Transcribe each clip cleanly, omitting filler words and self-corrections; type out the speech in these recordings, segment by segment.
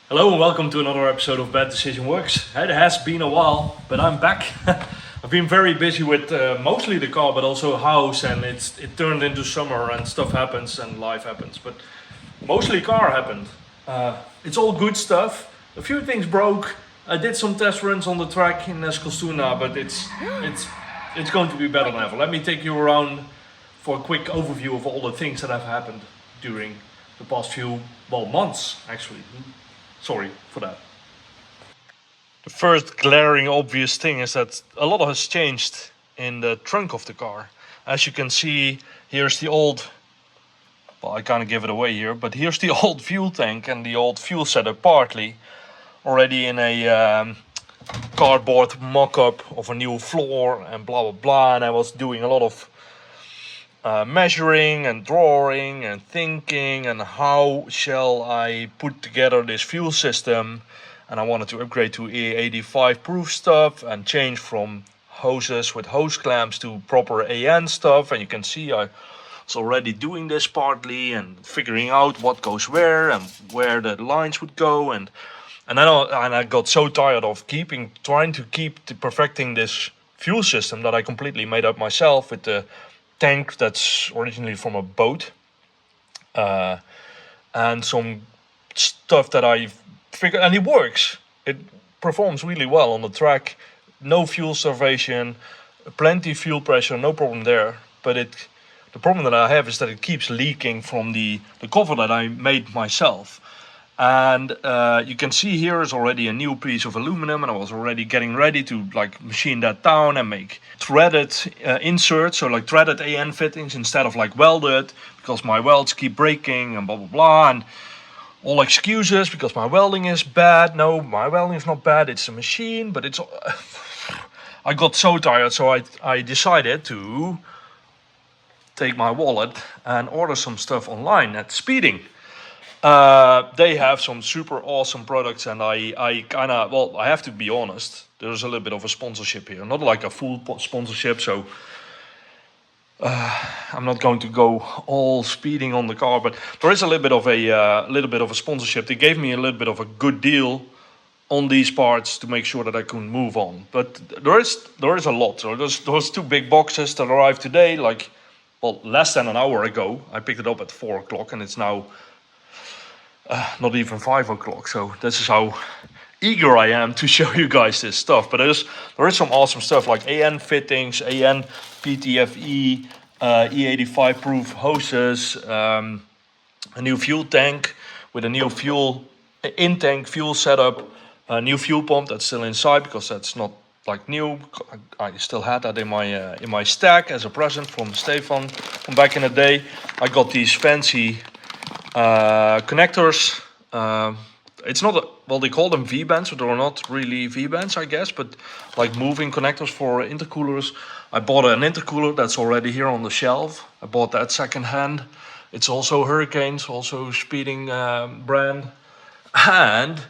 Hello and welcome to another episode of Bad Decision Works. It has been a while, but I'm back. I've been very busy with mostly the car, but also house, and it turned into summer and stuff happens and life happens. But mostly car happened. It's all good stuff. A few things broke. I did some test runs on the track in Eskilstuna, but it's going to be better than ever. Let me take you around for a quick overview of all the things that have happened during the past few months actually. Sorry for that. The first glaring obvious thing is that a lot has changed in the trunk of the car. As you can see, here's the old, well, I kind of give it away here, but here's the old fuel tank and the old fuel setup partly already in a cardboard mock-up of a new floor and blah blah blah. And I was doing a lot of measuring and drawing and thinking and how shall I put together this fuel system. And I wanted to upgrade to E85 proof stuff and change from hoses with hose clamps to proper AN stuff. And you can see I was already doing this partly and figuring out what goes where and where the lines would go. And I got so tired of trying to keep perfecting this fuel system that I completely made up myself with the tank that's originally from a boat and some stuff that I figured, and it works. It performs really well on the track. No fuel starvation, plenty fuel pressure, no problem there. But the problem that I have is that it keeps leaking from the cover that I made myself. And you can see here is already a new piece of aluminum, and I was already getting ready to like machine that down and make threaded inserts, so like threaded AN fittings instead of like welded, because my welds keep breaking and blah blah blah. And all excuses because my welding is bad. No, my welding is not bad, it's a machine, but it's I got so tired, so I decided to take my wallet and order some stuff online at Speeding. They have some super awesome products, and I kind of, well, I have to be honest, there's a little bit of a sponsorship here, not like a full sponsorship, so I'm not going to go all speeding on the car, but there is a little bit of a sponsorship. They gave me a little bit of a good deal on these parts to make sure that I can move on. But there is a lot. So there's those two big boxes that arrived today, like, well, less than an hour ago. I picked it up at 4 o'clock, and it's now not even 5 o'clock. So this is how eager I am to show you guys this stuff. But there is some awesome stuff like AN fittings, AN PTFE, E85 proof hoses, a new fuel tank with a new fuel in-tank fuel setup, a new fuel pump that's still inside because that's not like new. I still had that in my stack as a present from Stefan from back in the day. I got these fancy connectors. It's not well, they call them V-bands, but they're not really V-bands, I guess, but like moving connectors for intercoolers. I bought an intercooler that's already here on the shelf. I bought that secondhand. It's also Hurricanes, also Speeding brand. And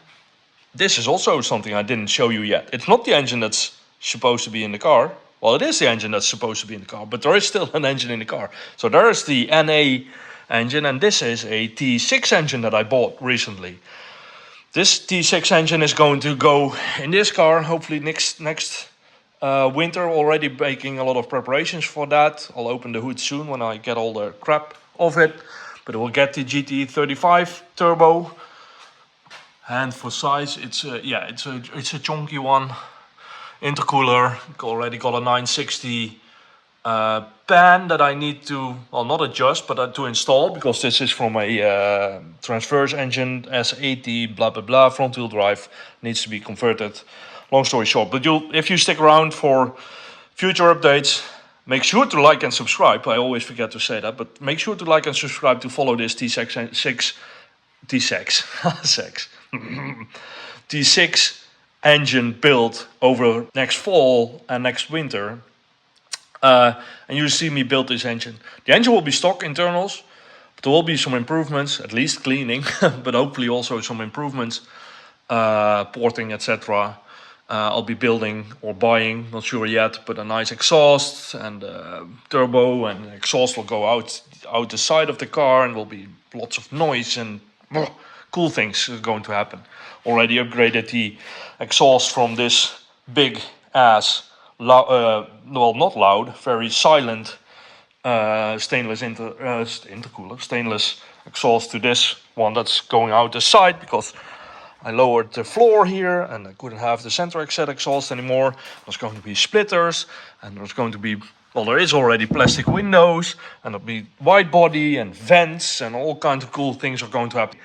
this is also something I didn't show you yet. It's not the engine that's supposed to be in the car. Well, it is the engine that's supposed to be in the car, but there is still an engine in the car. So there is the NA engine, and this is a T6 engine that I bought recently. This T6 engine is going to go in this car hopefully next winter. Already making a lot of preparations for that. I'll open the hood soon when I get all the crap off it. But it will get the GT35 turbo. And for size, it's a chunky one. Intercooler. Already got a 960 pan that I need to, well, not adjust, but to install, because this is from a transverse engine, S80, blah blah blah, front wheel drive, needs to be converted. Long story short, but if you stick around for future updates, make sure to like and subscribe. I always forget to say that, but make sure to like and subscribe to follow this T6 engine build over next fall and next winter. And you see me build this engine. The engine will be stock internals, but there will be some improvements, at least cleaning, but hopefully also some improvements, porting, etc. I'll be building or buying, not sure yet, but a nice exhaust and turbo, and exhaust will go out the side of the car, and will be lots of noise and cool things are going to happen. Already upgraded the exhaust from this big ass, well, not loud, very silent stainless intercooler, stainless exhaust to this one that's going out the side, because I lowered the floor here and I couldn't have the center exhaust anymore. There's going to be splitters, and there's going to be, well, there is already plastic windows, and there'll be wide body and vents and all kinds of cool things are going to happen.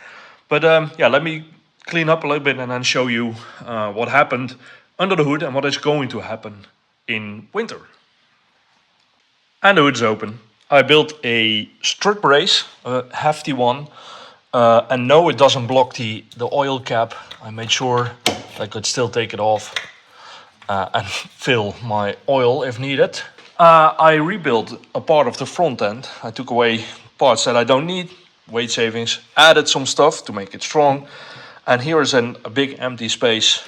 But yeah, let me clean up a little bit and then show you what happened under the hood and what is going to happen in winter. And the hood's open. I built a strut brace, a hefty one, and no, it doesn't block the oil cap. I made sure I could still take it off and fill my oil if needed. I rebuilt a part of the front end. I took away parts that I don't need, weight savings, added some stuff to make it strong. And here is a big empty space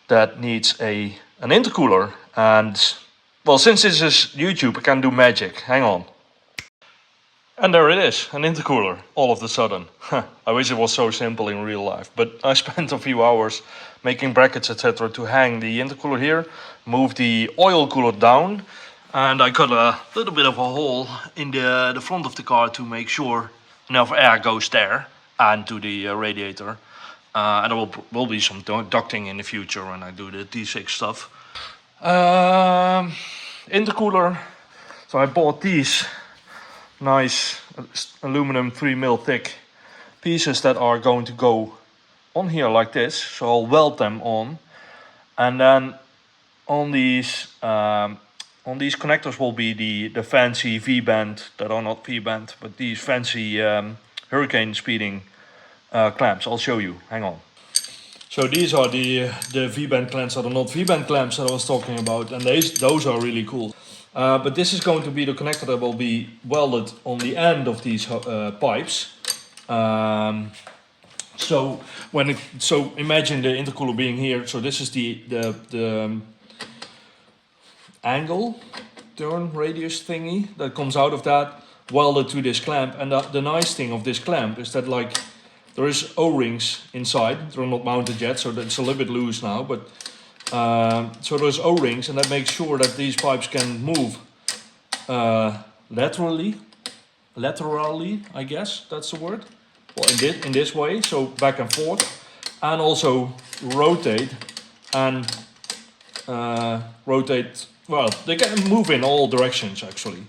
that needs an intercooler. And well, since this is YouTube, I can do magic. Hang on. And there it is, an intercooler, all of a sudden. I wish it was so simple in real life, but I spent a few hours making brackets, etc. to hang the intercooler here, move the oil cooler down, and I cut a little bit of a hole in the front of the car to make sure enough air goes there and to the radiator. And there will be some ducting in the future when I do the T6 stuff. Intercooler, so I bought these nice aluminum 3mm thick pieces that are going to go on here like this. So I'll weld them on, and then on these connectors will be the fancy V-band, that are not V-band, but these fancy hurricane speeding clamps. I'll show you, hang on. So these are the V-band clamps that are not V-band clamps that I was talking about, and those are really cool. But this is going to be the connector that will be welded on the end of these pipes. So imagine the intercooler being here. So this is the angle turn radius thingy that comes out of that, welded to this clamp. And the nice thing of this clamp is that, like, there is O-rings inside. They're not mounted yet, so it's a little bit loose now, but so there's O-rings, and that makes sure that these pipes can move laterally, I guess that's the word. Well, in this way, so back and forth, and also rotate and rotate. Well, they can move in all directions actually,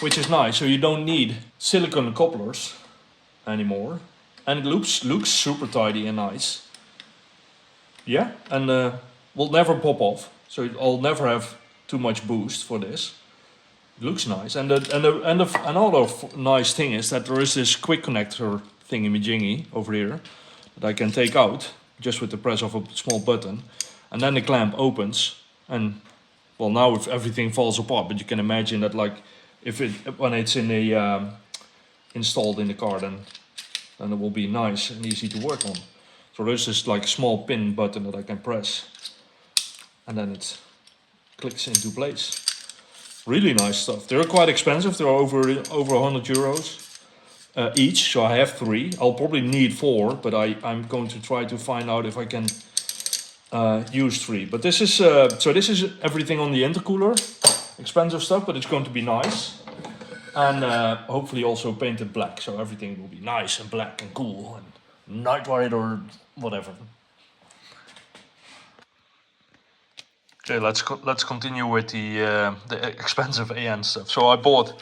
which is nice. So you don't need silicone couplers anymore, and it looks super tidy and nice. Yeah, and will never pop off, so I'll never have too much boost for this. It looks nice, and another nice thing is that there is this quick connector thingy-majingy over here that I can take out just with the press of a small button, and then the clamp opens, and well, now if everything falls apart, but you can imagine that, like, when it's in the installed in the car, then it will be nice and easy to work on. So there's this like small pin button that I can press, and then it clicks into place. Really nice stuff. They're quite expensive. They're over 100 euros each. So I have 3. I'll probably need 4, but I'm going to try to find out if I can use 3. But this is this is everything on the intercooler. Expensive stuff, but it's going to be nice. And hopefully also painted black, so everything will be nice and black and cool and night ride or whatever. Okay, let's continue with the expensive AN stuff. So I bought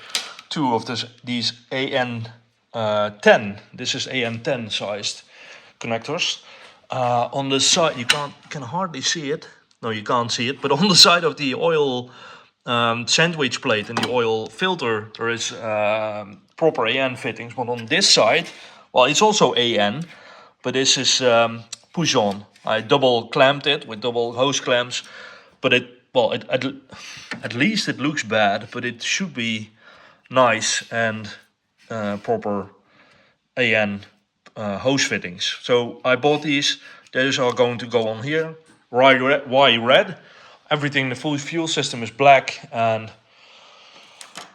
2 of these AN 10. This is AN 10 sized connectors. On the side, you can hardly see it. No, you can't see it. But on the side of the oil sandwich plate and the oil filter, there is proper AN fittings. But on this side, well, it's also AN, but this is push-on. I double clamped it with double hose clamps. But at least it looks bad, but it should be nice and proper AN hose fittings. So I bought these. Those are going to go on here. Why red? Everything, the full fuel system is black, and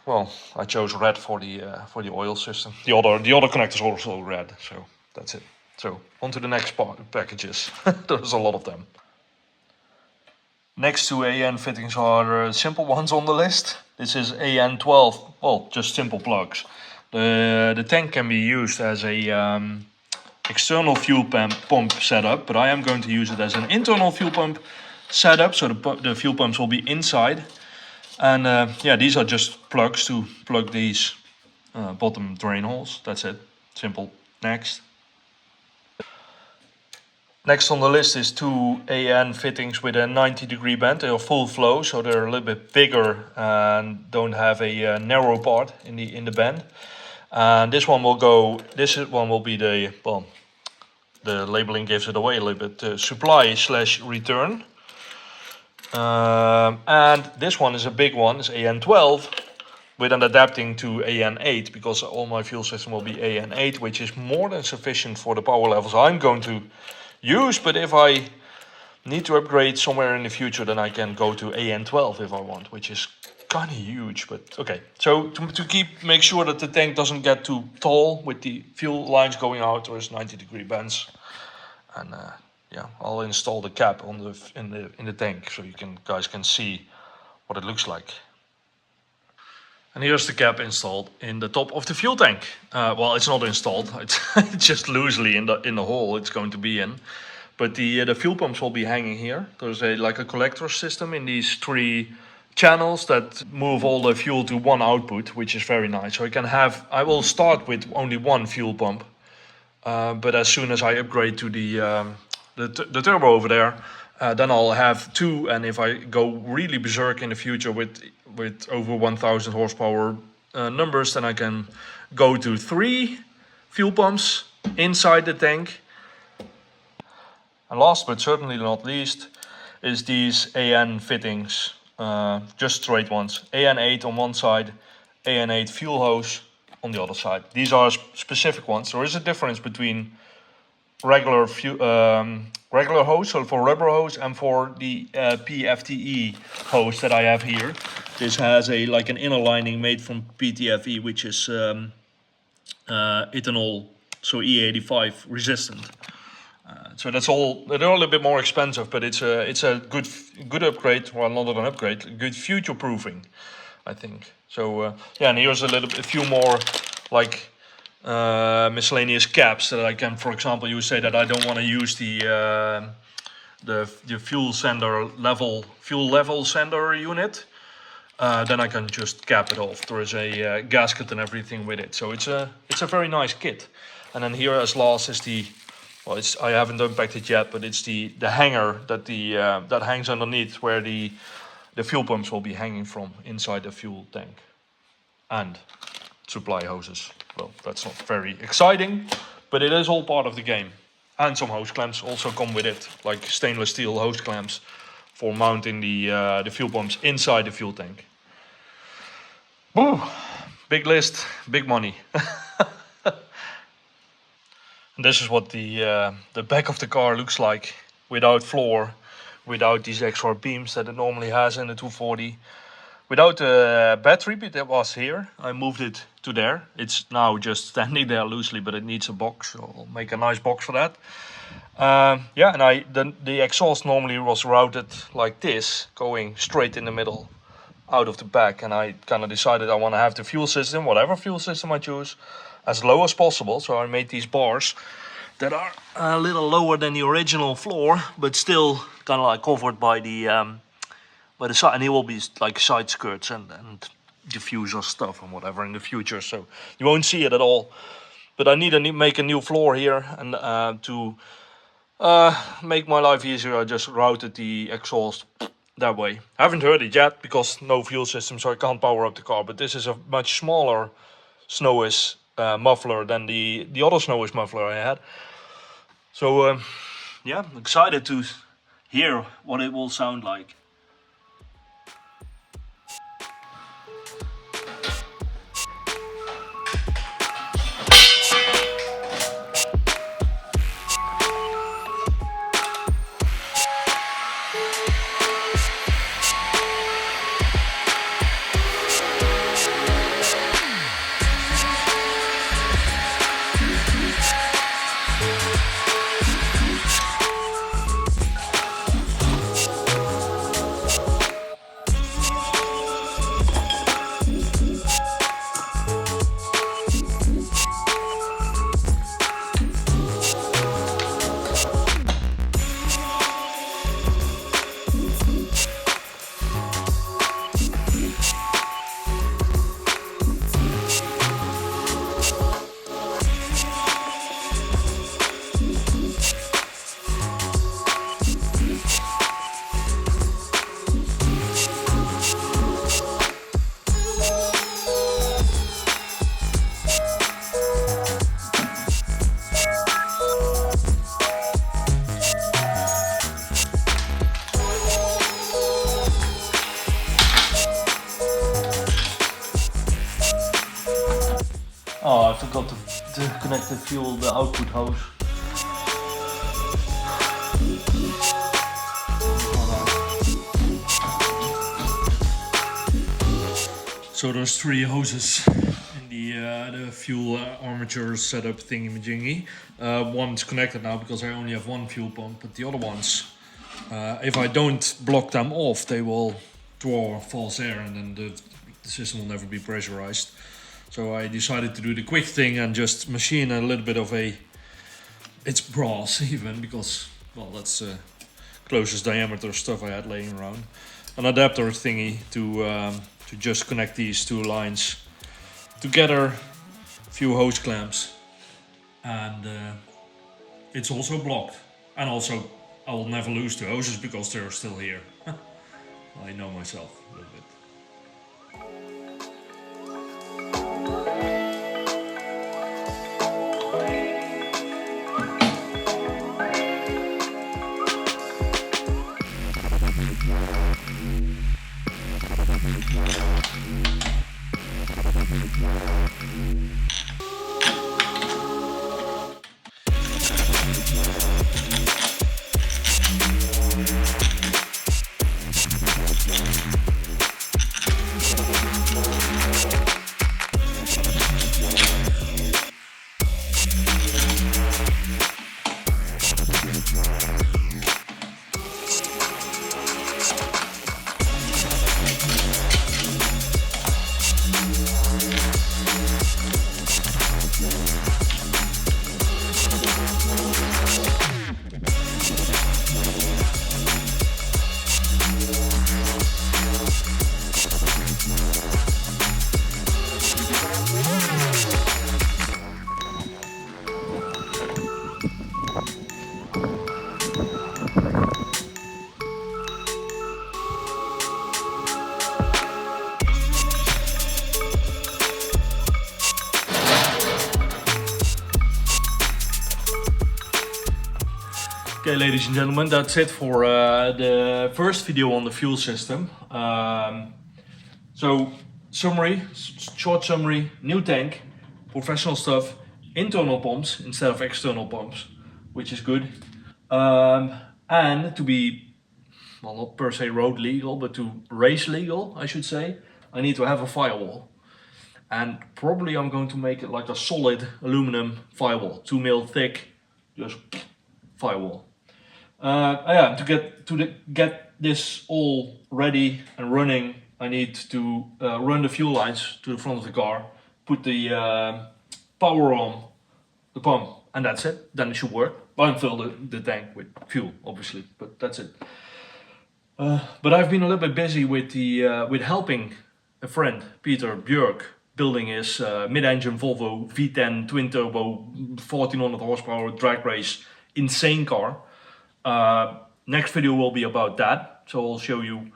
well, I chose red for the oil system. The other connectors are also red, so that's it. So on to the next packages. There's a lot of them. Next to AN fittings are simple ones on the list. This is AN12, well, just simple plugs. The tank can be used as a external fuel pump setup, but I am going to use it as an internal fuel pump setup, so the fuel pumps will be inside. And yeah, these are just plugs to plug these bottom drain holes. That's it. Simple. Next. Next on the list is two AN fittings with a 90-degree bend. They are full flow, so they're a little bit bigger and don't have a narrow part in the bend. And this one will go. This one will be the, well, the labeling gives it away a little bit. Supply/return. And this one is a big one. It's AN12 with an adapting to AN8, because all my fuel system will be AN8, which is more than sufficient for the power levels I'm going to use. But if I need to upgrade somewhere in the future, then I can go to AN12 if I want, which is kind of huge. But okay, so to make sure that the tank doesn't get too tall with the fuel lines going out, there's 90-degree bends. And yeah, I'll install the cap on in the tank so you guys can see what it looks like. And here's the cap installed in the top of the fuel tank. Well, it's not installed; it's just loosely in the hole it's going to be in. But the fuel pumps will be hanging here. There's like a collector system in these 3 channels that move all the fuel to one output, which is very nice. So I will start with only 1 fuel pump, but as soon as I upgrade to the turbo over there, then I'll have 2. And if I go really berserk in the future with over 1,000 horsepower numbers, then I can go to 3 fuel pumps inside the tank. And last but certainly not least is these AN fittings, just straight ones. AN8 on one side, AN8 fuel hose on the other side. These are specific ones. There is a difference between regular hose, so for rubber hose, and for the PFTE hose that I have here. This has like an inner lining made from PTFE, which is ethanol, so E85 resistant. So that's all. They're a little bit more expensive, but it's a good upgrade. Well, not an upgrade, good future proofing, I think. So yeah, and here's a few more like miscellaneous caps that I can, for example, you say that I don't want to use the fuel level sender unit. Then I can just cap it off. There is a gasket and everything with it, so it's a very nice kit. And then here as last is I haven't unpacked it yet, but it's the hanger that hangs underneath where the fuel pumps will be hanging from inside the fuel tank, and supply hoses. Well, that's not very exciting, but it is all part of the game. And some hose clamps also come with it, like stainless steel hose clamps for mounting the fuel pumps inside the fuel tank. Woo! Big list, big money. And this is what the back of the car looks like without floor, without these extra beams that it normally has in the 240. Without the battery bit that was here, I moved it to there. It's now just standing there loosely, but it needs a box, so I'll make a nice box for that. Yeah, and the exhaust normally was routed like this, going straight in the middle, out of the back. And I kind of decided I want to have the fuel system, whatever fuel system I choose, as low as possible. So I made these bars that are a little lower than the original floor, but still kind of like covered by the side, and it will be like side skirts and diffuser stuff and whatever in the future, so you won't see it at all. But I need to make a new floor here, and to make my life easier, I just routed the exhaust that way. I haven't heard it yet because no fuel system, so I can't power up the car. But this is a much smaller Snowish muffler than the other Snowish muffler I had. So yeah, I'm excited to hear what it will sound like. forgot to connect the output hose. So there's 3 hoses in the fuel armature setup thingy-majingy. One's connected now because I only have one fuel pump, but the other ones, if I don't block them off, they will draw false air and then the system will never be pressurized. So I decided to do the quick thing and just machine a little bit of it's brass even, because, well, that's closest diameter stuff I had laying around. An adapter thingy to just connect these 2 lines together, a few hose clamps, and it's also blocked. And also I will never lose the hoses because they're still here. I know myself a little bit. Okay, ladies and gentlemen, that's it for the first video on the fuel system. So, short summary, new tank, professional stuff, internal pumps instead of external pumps, which is good. And to be, well, not per se road legal, but to race legal, I should say, I need to have a firewall. And probably I'm going to make it like a solid aluminum firewall, 2 mil thick, just firewall. Yeah, to get this all ready and running, I need to run the fuel lines to the front of the car, put the power on the pump, and that's it. Then it should work. Well, and fill the tank with fuel, obviously, but that's it. But I've been a little bit busy with helping a friend, Peter Björk, building his mid-engine Volvo V10 twin turbo 1400 horsepower drag race insane car. Next video will be about that, so I'll show you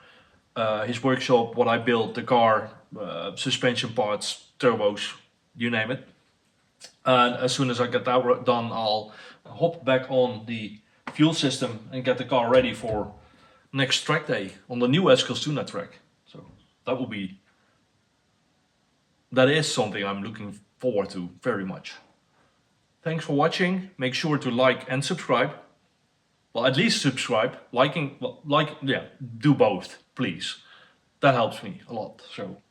his workshop, what I built, the car, suspension parts, turbos, you name it. And as soon as I get that done, I'll hop back on the fuel system and get the car ready for next track day on the new Eskilstuna track. So that is something I'm looking forward to very much. Thanks for watching. Make sure to like and subscribe. Well, at least subscribe. Yeah, do both, please. That helps me a lot. So,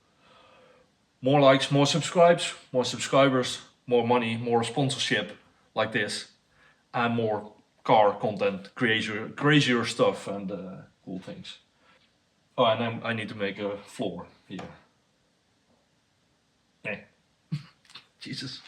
more likes, more subscribers, more money, more sponsorship like this, and more car content, crazier stuff and cool things. Oh, and then I need to make a floor here. Hey, Jesus.